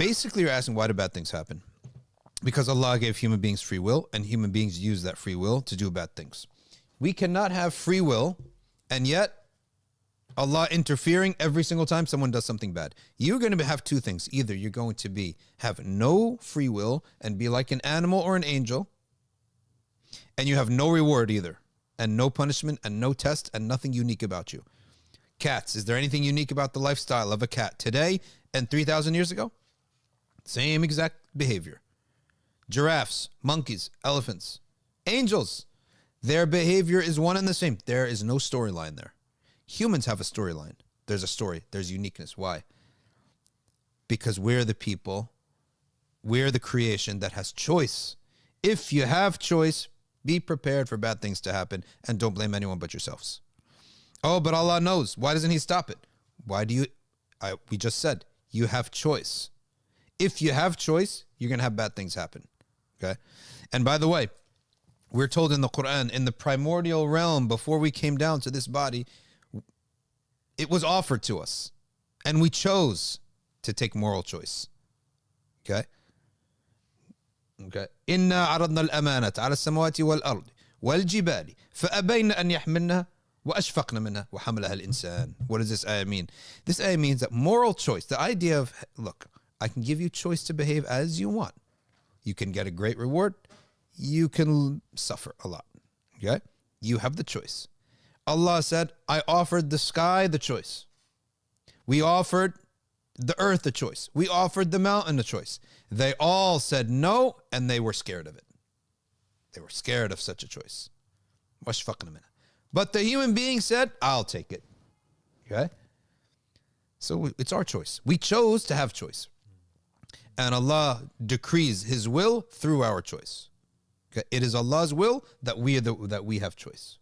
basically you're asking, why do bad things happen? Because Allah gave human beings free will, and human beings use that free will to do bad things. We cannot have free will, and yet Allah interfering every single time someone does something bad. You're going to have two things. Either you're going to have no free will and be like an animal or an angel, and you have no reward either, and no punishment, and no test, and nothing unique about you. Cats, is there anything unique about the lifestyle of a cat today and 3,000 years ago? Same exact behavior. Giraffes, monkeys, elephants, angels, their behavior is one and the same. There is no storyline there. Humans have a storyline. There's a story. There's uniqueness. Why? Because we're the people, we're the creation that has choice. If you have choice, be prepared for bad things to happen, and don't blame anyone but yourselves. Oh, but Allah knows. Why doesn't he stop it? Why do you? We just said, you have choice. If you have choice, you're going to have bad things happen. Okay? And by the way, we're told in the Quran, in the primordial realm, before we came down to this body, it was offered to us, and we chose to take moral choice. Okay? Okay. إِنَّا عَرَضْنَا الْأَمَانَةَ عَلَى السَّمَوَاتِ وَالْأَرْضِ وَالْجِبَالِ فَأَبَيْنَ أَنْ يَحْمِلْنَهَا وَأَشْفَقْنَ مِنْهَا وَحَمْلَهَا الْإِنسَانِ. What does this ayah mean? This ayah means that moral choice, the idea of, look, I can give you choice to behave as you want. You can get a great reward. You can suffer a lot. Okay? You have the choice. Allah said, I offered the sky the choice. We offered the earth the choice. We offered the mountain the choice. They all said no, and they were scared of it. They were scared of such a choice. But the human being said, I'll take it. Okay? So it's our choice. We chose to have choice. And Allah decrees his will through our choice. Okay? It is Allah's will that we have choice.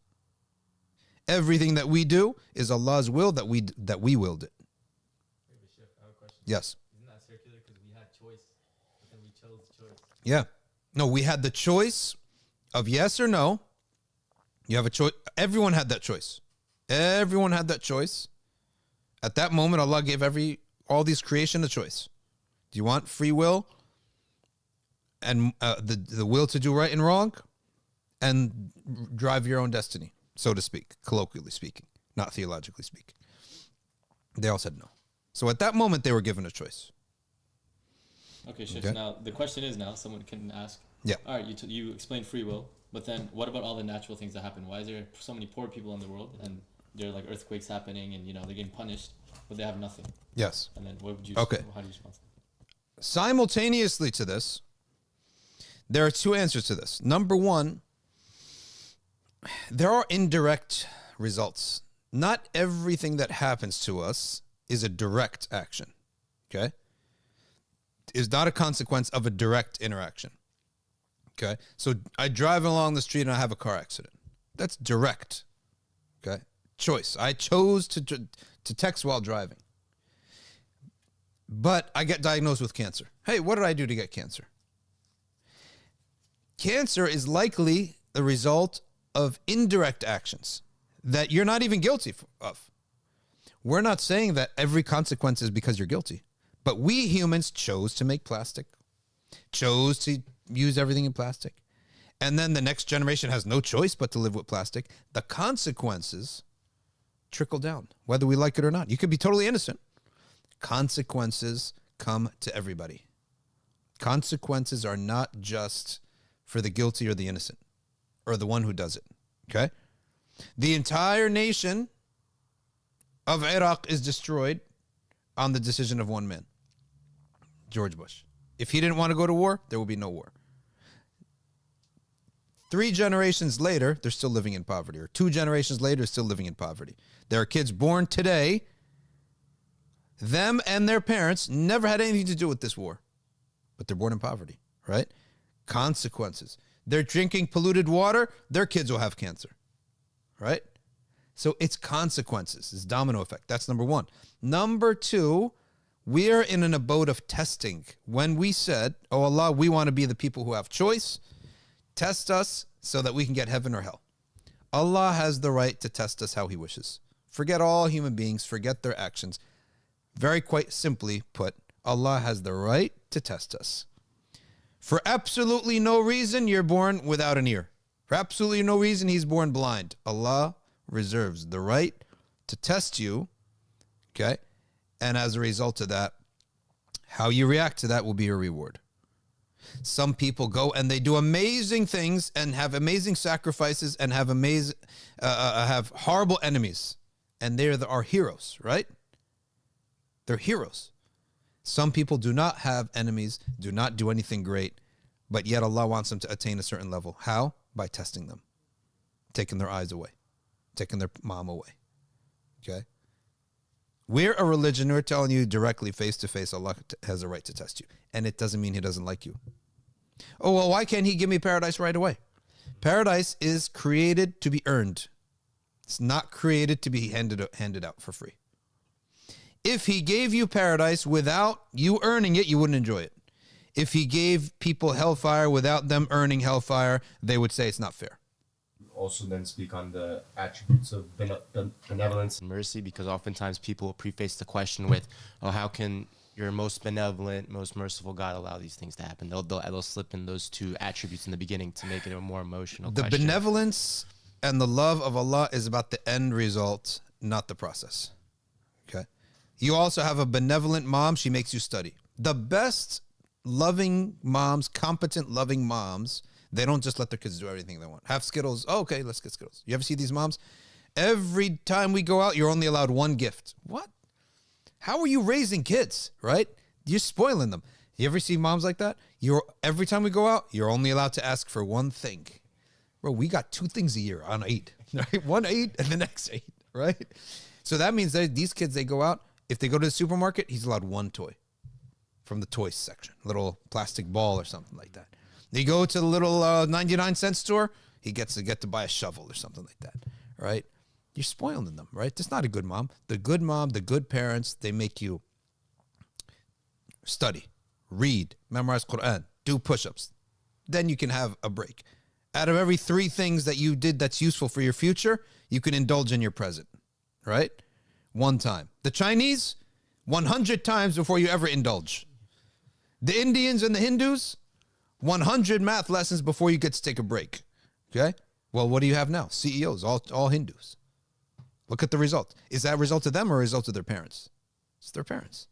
Everything that we do is Allah's will that we willed it. I have a question. Yes. Isn't that circular because we had choice, but then we chose choice? Yeah. No, we had the choice of yes or no. You have a choice. Everyone had that choice. Everyone had that choice. At that moment, Allah gave all these creation a choice. Do you want free will and the will to do right and wrong, and drive your own destiny, so to speak, colloquially speaking, not theologically speaking? They all said no. So at that moment, they were given a choice. Okay, Sheikh. Okay. Now, the question is someone can ask, yeah. All right, you explained free will, but then what about all the natural things that happen? Why is there so many poor people in the world, and there are like earthquakes happening, and they're getting punished, but they have nothing? Yes. And then what would you? Okay. How do you respond? Simultaneously to this, there are two answers to this. Number one, there are indirect results. Not everything that happens to us is a direct action. Okay? Is not a consequence of a direct interaction. Okay? So I drive along the street and I have a car accident. That's direct. Okay? Choice. I chose to text while driving. But I get diagnosed with cancer. Hey, what did I do to get cancer? Cancer is likely the result of indirect actions that you're not even guilty of. We're not saying that every consequence is because you're guilty. But we humans chose to make plastic, chose to use everything in plastic. And then the next generation has no choice but to live with plastic. The consequences trickle down, whether we like it or not. You could be totally innocent. Consequences come to everybody. Consequences are not just for the guilty or the innocent or the one who does it. Okay? The entire nation of Iraq is destroyed on the decision of one man, George Bush. If he didn't want to go to war, there will be no war. 3 generations later, they're still living in poverty. Or 2 generations later, still living in poverty. There are kids born today. Them and their parents never had anything to do with this war. But they're born in poverty, right? Consequences. They're drinking polluted water. Their kids will have cancer, right? So it's consequences. It's domino effect. That's number one. Number two, we are in an abode of testing. When we said, oh Allah, we want to be the people who have choice, test us so that we can get heaven or hell. Allah has the right to test us how he wishes. Forget all human beings. Forget their actions. Very quite simply put, Allah has the right to test us. For absolutely no reason, you're born without an ear. For absolutely no reason, he's born blind. Allah reserves the right to test you, okay? And as a result of that, how you react to that will be your reward. Some people go and they do amazing things and have amazing sacrifices and have have horrible enemies. And they're our heroes, right? They're heroes. Some people do not have enemies, do not do anything great, but yet Allah wants them to attain a certain level. How? By testing them, taking their eyes away, taking their mom away. Okay? We're a religion. We're telling you directly, face to face, Allah has a right to test you. And it doesn't mean he doesn't like you. Oh, well, why can't he give me paradise right away? Paradise is created to be earned. It's not created to be handed out for free. If he gave you paradise without you earning it, you wouldn't enjoy it. If he gave people hellfire without them earning hellfire, they would say it's not fair. Also then speak on the attributes of benevolence and mercy, because oftentimes people will preface the question with, oh, how can your most benevolent, most merciful God allow these things to happen? They'll slip in those two attributes in the beginning to make it a more emotional question. The benevolence and the love of Allah is about the end result, not the process. Okay? You also have a benevolent mom. She makes you study. The best loving moms, competent loving moms, they don't just let their kids do everything they want. Have Skittles. Oh, okay, let's get Skittles. You ever see these moms? Every time we go out, you're only allowed one gift. What? How are you raising kids, right? You're spoiling them. You ever see moms like that? Every time we go out, you're only allowed to ask for one thing. Bro, we got 2 things a year on 8, right? 1 8 and the next 8, right? So that means that these kids, they go out. If they go to the supermarket, he's allowed 1 toy from the toys section, little plastic ball or something like that. They go to the little 99-cent store, he gets to buy a shovel or something like that, right? You're spoiling them, right? That's not a good mom. The good parents, they make you study, read, memorize Quran, do push-ups. Then you can have a break. Out of every 3 things that you did that's useful for your future, you can indulge in your present, right? 1 time. The Chinese, 100 times before you ever indulge. The Indians and the Hindus, 100 math lessons before you get to take a break. Okay? Well, what do you have now? CEOs, all Hindus. Look at the result. Is that a result of them or a result of their parents? It's their parents.